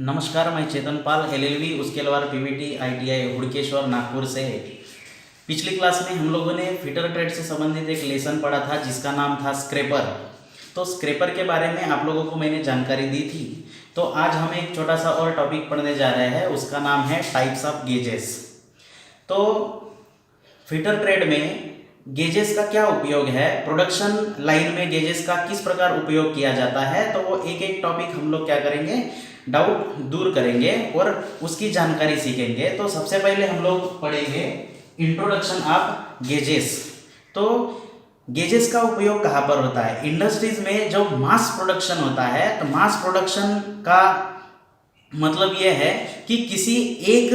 नमस्कार, मैं चेतन पाल एलएलबी उसके अलावा पीवीटी आईटीआई हुड़केश्वर नागपुर से। पिछली क्लास में हम लोगों ने फिटर ट्रेड से संबंधित एक लेसन पढ़ा था जिसका नाम था स्क्रैपर। तो स्क्रैपर के बारे में आप लोगों को मैंने जानकारी दी थी। तो आज हम एक छोटा सा और टॉपिक पढ़ने जा रहे हैं, उसका नाम है टाइप्स ऑफ गेजेस। तो फिटर ट्रेड में गेजेस का क्या उपयोग है, प्रोडक्शन लाइन में गेजेस का किस प्रकार उपयोग किया जाता है, तो वो एक एक टॉपिक हम लोग क्या करेंगे, डाउट दूर करेंगे और उसकी जानकारी सीखेंगे। तो सबसे पहले हम लोग पढ़ेंगे इंट्रोडक्शन ऑफ गेजेस। तो गेजेस का उपयोग कहाँ पर होता है? इंडस्ट्रीज में जब मास प्रोडक्शन होता है तो मास प्रोडक्शन का मतलब यह है कि किसी एक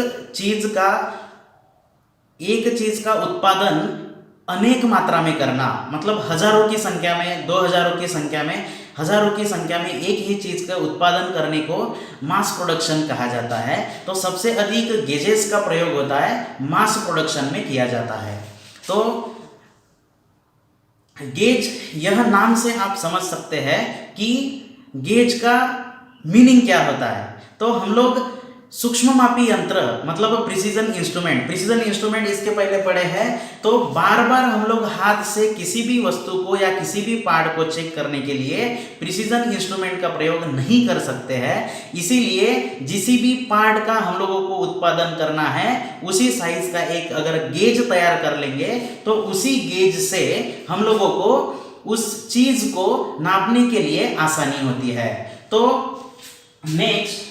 चीज का उत्पादन अनेक मात्रा में करना, मतलब हजारों की संख्या में, 2000 की संख्या में, हजारों की संख्या में एक ही चीज का उत्पादन करने को मास प्रोडक्शन कहा जाता है। तो सबसे अधिक गेजेस का प्रयोग होता है मास प्रोडक्शन में किया जाता है। तो गेज, यह नाम से आप समझ सकते हैं कि गेज का मीनिंग क्या होता है। तो हम लोग सूक्ष्ममापी यंत्र मतलब प्रिसीजन इंस्ट्रूमेंट इसके पहले पढ़े हैं। तो बार बार हम लोग हाथ से किसी भी वस्तु को या किसी भी पार्ट को चेक करने के लिए प्रिसीजन इंस्ट्रूमेंट का प्रयोग नहीं कर सकते हैं। इसीलिए जिसी भी पार्ट का हम लोगों को उत्पादन करना है उसी साइज का एक अगर गेज तैयार कर लेंगे तो उसी गेज से हम लोगों को उस चीज को नापने के लिए आसानी होती है। तो नेक्स्ट,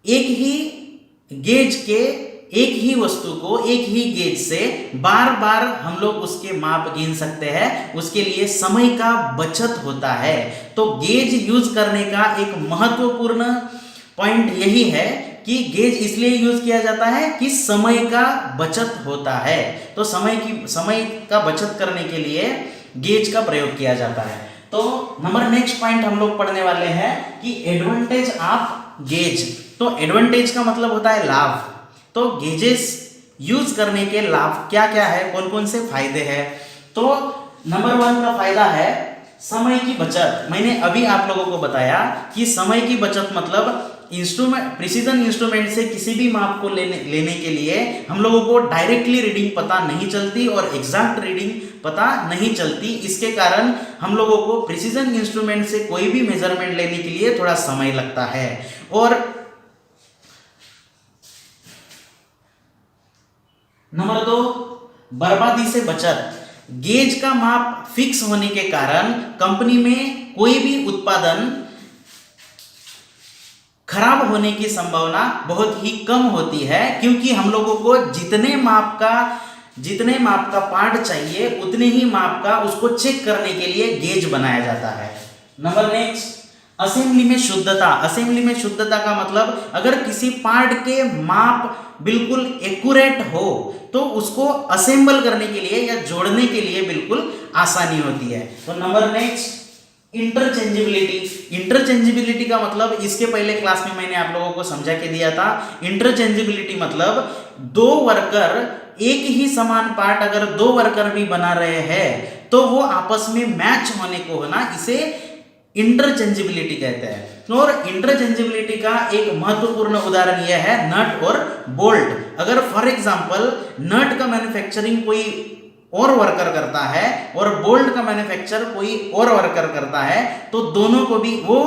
एक ही वस्तु को एक ही गेज से बार बार हम लोग उसके माप गिन सकते हैं, उसके लिए समय का बचत होता है। तो गेज यूज करने का एक महत्वपूर्ण पॉइंट यही है कि गेज इसलिए यूज किया जाता है कि समय का बचत होता है। तो समय का बचत करने के लिए गेज का प्रयोग किया जाता है। तो नेक्स्ट पॉइंट हम लोग पढ़ने वाले हैं कि एडवांटेज ऑफ गेज। तो एडवांटेज का मतलब होता है लाभ। तो गेजेस यूज करने के लाभ क्या क्या है, कौन कौन से फायदे हैं? तो नंबर 1 का फायदा है समय की बचत। मैंने अभी आप लोगों को बताया कि समय की बचत मतलब प्रिसीजन इंस्ट्रूमेंट से किसी भी माप को लेने के लिए हम लोगों को डायरेक्टली रीडिंग पता नहीं चलती और एग्जैक्ट रीडिंग पता नहीं चलती। इसके कारण हम लोगों को प्रिसीजन इंस्ट्रूमेंट से कोई भी मेजरमेंट लेने के लिए थोड़ा समय लगता है। और नंबर 2, बर्बादी से बचत। गेज का माप फिक्स होने के कारण कंपनी में कोई भी उत्पादन खराब होने की संभावना बहुत ही कम होती है, क्योंकि हम लोगों को जितने माप का पार्ट चाहिए उतने ही माप का उसको चेक करने के लिए गेज बनाया जाता है। नंबर नेक्स्ट, असेंबली में शुद्धता। असेंबली में शुद्धता का मतलब अगर किसी पार्ट के माप बिल्कुल एक्यूरेट हो तो उसको असेंबल करने के लिए या जोड़ने के लिए बिल्कुल आसानी होती है। तो नंबर नेक्स्ट, इंटरचेंजेबिलिटी का मतलब इसके पहले क्लास में मैंने आप लोगों को समझा के दिया था। इंटरचेंजेबिलिटी मतलब दो वर्कर एक ही समान पार्ट अगर 2 वर्कर भी बना रहे हैं तो वो आपस में मैच होने को होना, इसे इंटरचेंजेबिलिटी कहते हैं। और इंटरचेंजेबिलिटी का एक महत्वपूर्ण उदाहरण यह है नट और बोल्ट। अगर फॉर एग्जांपल नट का मैन्युफैक्चरिंग कोई और वर्कर करता है और बोल्ट का मैन्युफैक्चर कोई और वर्कर करता है तो दोनों को भी, वो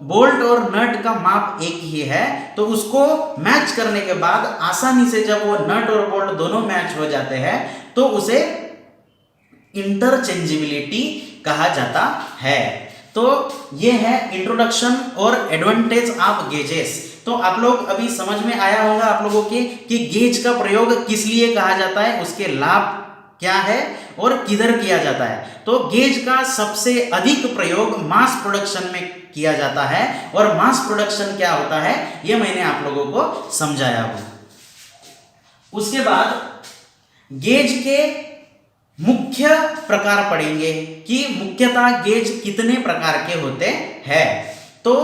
बोल्ट और नट का माप एक ही है तो उसको मैच करने के बाद आसानी से जब वो नट और बोल्ट दोनों मैच हो जाते हैं तो उसे इंटरचेंजेबिलिटी कहा जाता है। तो ये है इंट्रोडक्शन और एडवांटेज ऑफ गेजेस। तो आप लोग अभी समझ में आया होगा आप लोगों के कि गेज का प्रयोग किस लिए कहा जाता है, उसके लाभ क्या है और किधर किया जाता है। तो गेज का सबसे अधिक प्रयोग मास प्रोडक्शन में किया जाता है और मास प्रोडक्शन क्या होता है ये मैंने आप लोगों को समझाया हूं। उसके बाद गेज के मुख्य प्रकार पढ़ेंगे कि मुख्यतः गेज कितने प्रकार के होते हैं। तो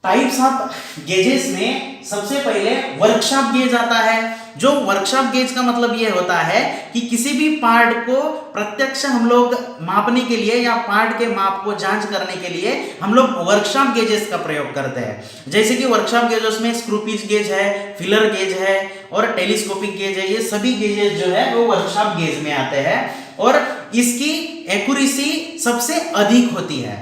टाइप्स ऑफ गेजेस में सबसे पहले वर्कशॉप गेज आता है। जो वर्कशॉप गेज का मतलब ये होता है कि किसी भी पार्ट को प्रत्यक्ष हम लोग मापने के लिए या पार्ट के माप को जांच करने के लिए हम लोग वर्कशॉप गेजेस का प्रयोग करते हैं। जैसे कि वर्कशॉप गेजेस में स्क्रू पिच गेज है, फिलर गेज है और टेलीस्कोपिक गेज है। ये सभी गेजेस जो है वो वर्कशॉप गेज में आते हैं और इसकी एक्यूरेसी सबसे अधिक होती है।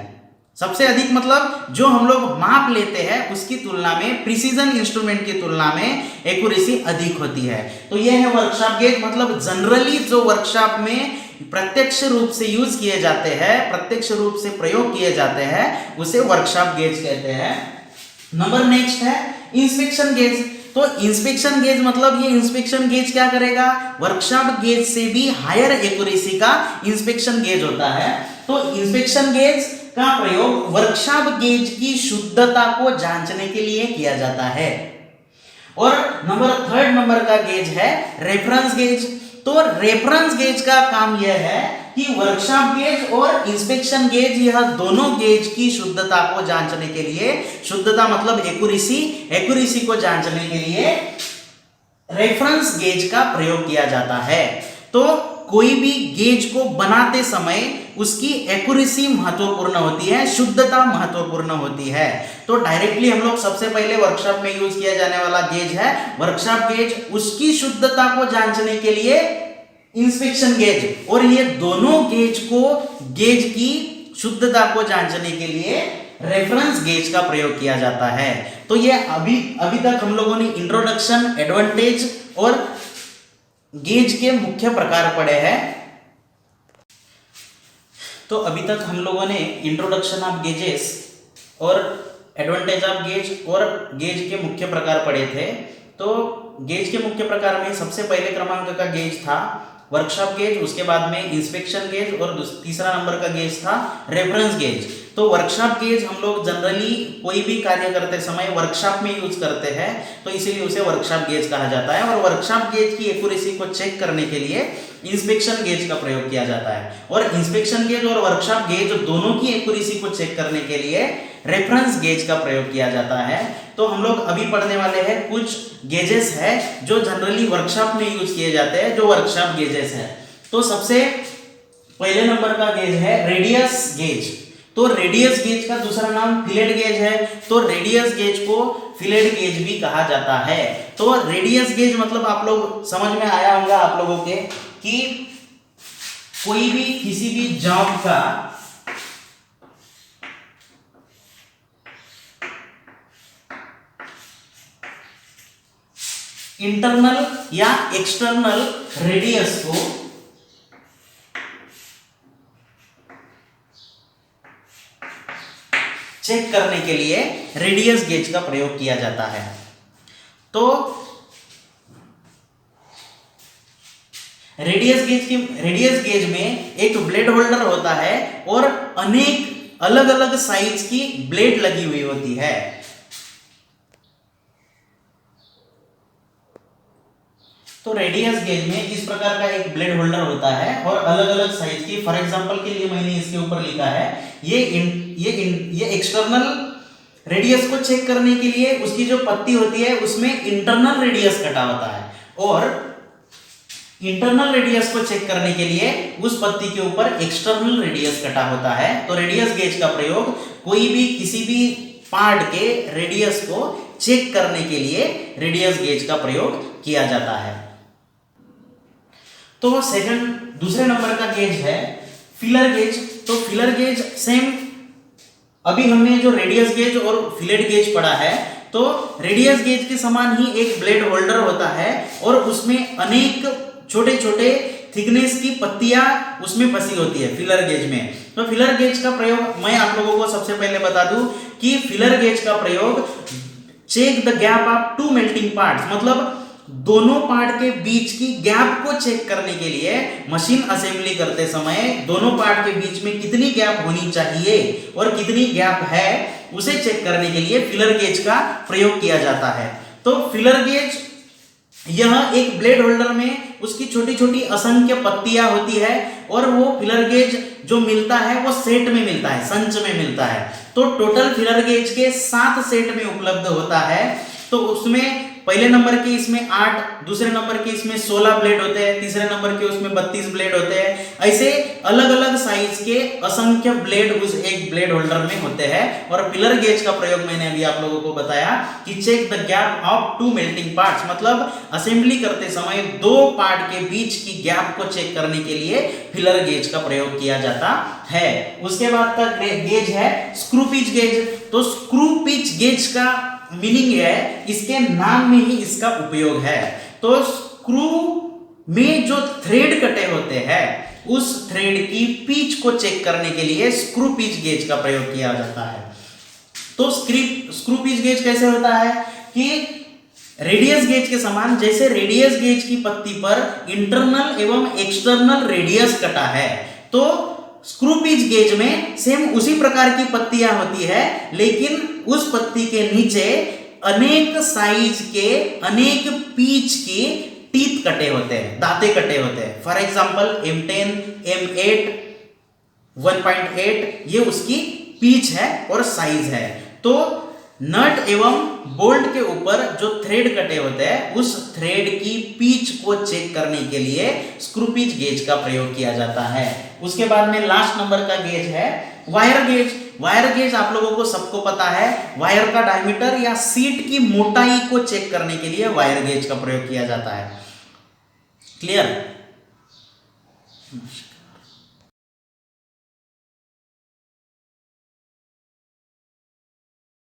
सबसे अधिक मतलब जो हम लोग माप लेते हैं उसकी तुलना में, प्रिसीजन इंस्ट्रूमेंट की तुलना में एक्यूरेसी अधिक होती है। तो यह है वर्कशॉप गेज। मतलब जनरली जो वर्कशॉप में प्रत्यक्ष रूप से यूज किए जाते हैं, प्रत्यक्ष रूप से प्रयोग किए जाते हैं, उसे वर्कशॉप गेज कहते हैं। नंबर नेक्स्ट है इंस्पेक्शन गेज। तो इंस्पेक्शन गेज मतलब ये इंस्पेक्शन गेज क्या करेगा, वर्कशॉप गेज से भी हायर एक्यूरेसी का इंस्पेक्शन गेज होता है। तो इंस्पेक्शन गेज का प्रयोग वर्कशॉप गेज की शुद्धता को जांचने के लिए किया जाता है। और थर्ड नंबर का गेज है रेफरेंस गेज। तो रेफरेंस गेज का काम यह है कि वर्कशॉप गेज और इंस्पेक्शन गेज, यह दोनों गेज की शुद्धता को जांचने के लिए, शुद्धता मतलब एक्यूरेसी को जांचने के लिए रेफरेंस गेज का प्रयोग किया जाता है। तो कोई भी गेज को बनाते समय उसकी एक्यूरेसी महत्वपूर्ण होती है, शुद्धता महत्वपूर्ण होती है। तो डायरेक्टली हम लोग सबसे पहले वर्कशॉप में यूज किया जाने वाला गेज है वर्कशॉप गेज, उसकी शुद्धता को जांचने के लिए इंस्पेक्शन गेज, और ये दोनों गेज को, गेज की शुद्धता को जांचने के लिए रेफरेंस गेज का प्रयोग किया जाता है। तो ये अभी तक हम लोगों ने इंट्रोडक्शन, एडवांटेज और गेज के मुख्य प्रकार पढ़े हैं। तो अभी तक हम लोगों ने इंट्रोडक्शन ऑफ गेजेस और एडवांटेज ऑफ गेज और गेज के मुख्य प्रकार पढ़े थे। तो गेज के मुख्य प्रकार में सबसे पहले क्रमांक का गेज था वर्कशॉप गेज, उसके बाद में इंस्पेक्शन गेज और तीसरा नंबर का गेज था रेफरेंस गेज। तो वर्कशॉप गेज हम लोग जनरली कोई भी कार्य करते समय वर्कशॉप में यूज करते हैं, तो इसीलिए उसे वर्कशॉप गेज कहा जाता है। और वर्कशॉप गेज की एक्यूरेसी को चेक करने के लिए इंस्पेक्शन गेज का प्रयोग किया जाता है। और इंस्पेक्शन गेज और वर्कशॉप गेज दोनों की एक्यूरेसी को चेक करने के लिए रेफरेंस गेज का प्रयोग किया जाता है। तो हम लोग अभी पढ़ने वाले हैं कुछ गेजेस है जो जनरली वर्कशॉप में यूज किए जाते हैं, जो वर्कशॉप गेजेस है। तो सबसे पहले नंबर का गेज है रेडियस गेज। तो रेडियस गेज का दूसरा नाम फिलेट गेज है। तो रेडियस गेज को फिलेट गेज भी कहा जाता है। तो रेडियस गेज मतलब आप लोग समझ में आया होगा आप लोगों के कि कोई भी किसी भी जॉब का इंटरनल या एक्सटर्नल रेडियस को चेक करने के लिए रेडियस गेज का प्रयोग किया जाता है। तो रेडियस गेज में एक ब्लेड होल्डर होता है और अनेक अलग अलग साइज की ब्लेड लगी हुई होती है। तो रेडियस गेज में इस प्रकार का एक ब्लेड होल्डर होता है और अलग अलग साइज की, फॉर एग्जांपल के लिए मैंने इसके ऊपर लिखा है ये एक्सटर्नल रेडियस को चेक करने के लिए उसकी जो पत्ती होती है उसमें इंटरनल रेडियस कटा होता है, और इंटरनल रेडियस को चेक करने के लिए उस पत्ती के ऊपर एक्सटर्नल रेडियस कटा होता है। तो रेडियस गेज का प्रयोग कोई भी किसी भी पार्ट के रेडियस को चेक करने के लिए रेडियस गेज का प्रयोग किया जाता है। तो दूसरे नंबर का गेज है फिलर गेज। तो फिलर गेज सेम, अभी हमने जो रेडियस गेज और फिलेट गेज पढ़ा है, तो रेडियस गेज के समान ही एक ब्लेड होल्डर होता है और उसमें अनेक छोटे छोटे थिकनेस की पत्तियां उसमें फंसी होती है फिलर गेज में। तो फिलर गेज का प्रयोग मैं आप लोगों को सबसे पहले बता दूं कि फिलर गेज का प्रयोग check the gap of two melting parts, मतलब दोनों पार्ट के बीच की गैप को चेक करने के लिए मशीन असेंबली करते समय दोनों पार्ट के बीच में कितनी गैप होनी चाहिए और कितनी गैप है उसे चेक करने के लिए फिलर गेज का प्रयोग किया जाता है। तो फिलर गेज यह एक ब्लेड होल्डर में उसकी छोटी छोटी असंख्य पत्तियां होती है और वो फिलर गेज जो मिलता है वो सेट में मिलता है, संच में मिलता है। तो टोटल फिलर गेज के 7 सेट में उपलब्ध होता है। तो उसमें पहले नंबर के इसमें 8, दूसरे नंबर के इसमें 16 ब्लेड होते हैं, तीसरे नंबर के उसमें 32 ब्लेड होते हैं। ऐसे अलग अलग साइज के असंख्य ब्लेड उस एक ब्लेड होल्डर में होते हैं। और पिलर गेज का प्रयोग मैंने अभी आप लोगों को बताया कि check the gap of two melting parts, मतलब असेंबली करते समय दो पार्ट के बीच की गैप को चेक करने के लिए पिलर गेज का प्रयोग किया जाता है। उसके बाद का गेज है स्क्रू पिच गेज। तो स्क्रू पिच गेज का मीनिंग है, इसके नाम में ही इसका उपयोग है। तो स्क्रू में जो थ्रेड कटे होते हैं उस थ्रेड की पिच को चेक करने के लिए स्क्रू पिच गेज का प्रयोग किया जाता है। तो स्क्रू पिच गेज कैसे होता है कि रेडियस गेज के समान, जैसे रेडियस गेज की पत्ती पर इंटरनल एवं एक्सटर्नल रेडियस कटा है, तो स्क्रू पिच गेज में सेम उसी प्रकार की पत्तियां होती है, लेकिन उस पत्ती के नीचे अनेक साइज के अनेक पिच की टीथ कटे होते हैं, दांते कटे होते हैं। फॉर एग्जांपल M10, M8, 1.8 ये उसकी पिच है और साइज है। तो नट एवं बोल्ट के ऊपर जो थ्रेड कटे होते हैं उस थ्रेड की पिच को चेक करने के लिए स्क्रू पिच गेज का प्रयोग किया जाता है। उसके बाद में लास्ट नंबर का गेज है वायर गेज। वायर गेज आप लोगों को सबको पता है, वायर का डायमीटर या सीट की मोटाई को चेक करने के लिए वायर गेज का प्रयोग किया जाता है। क्लियर?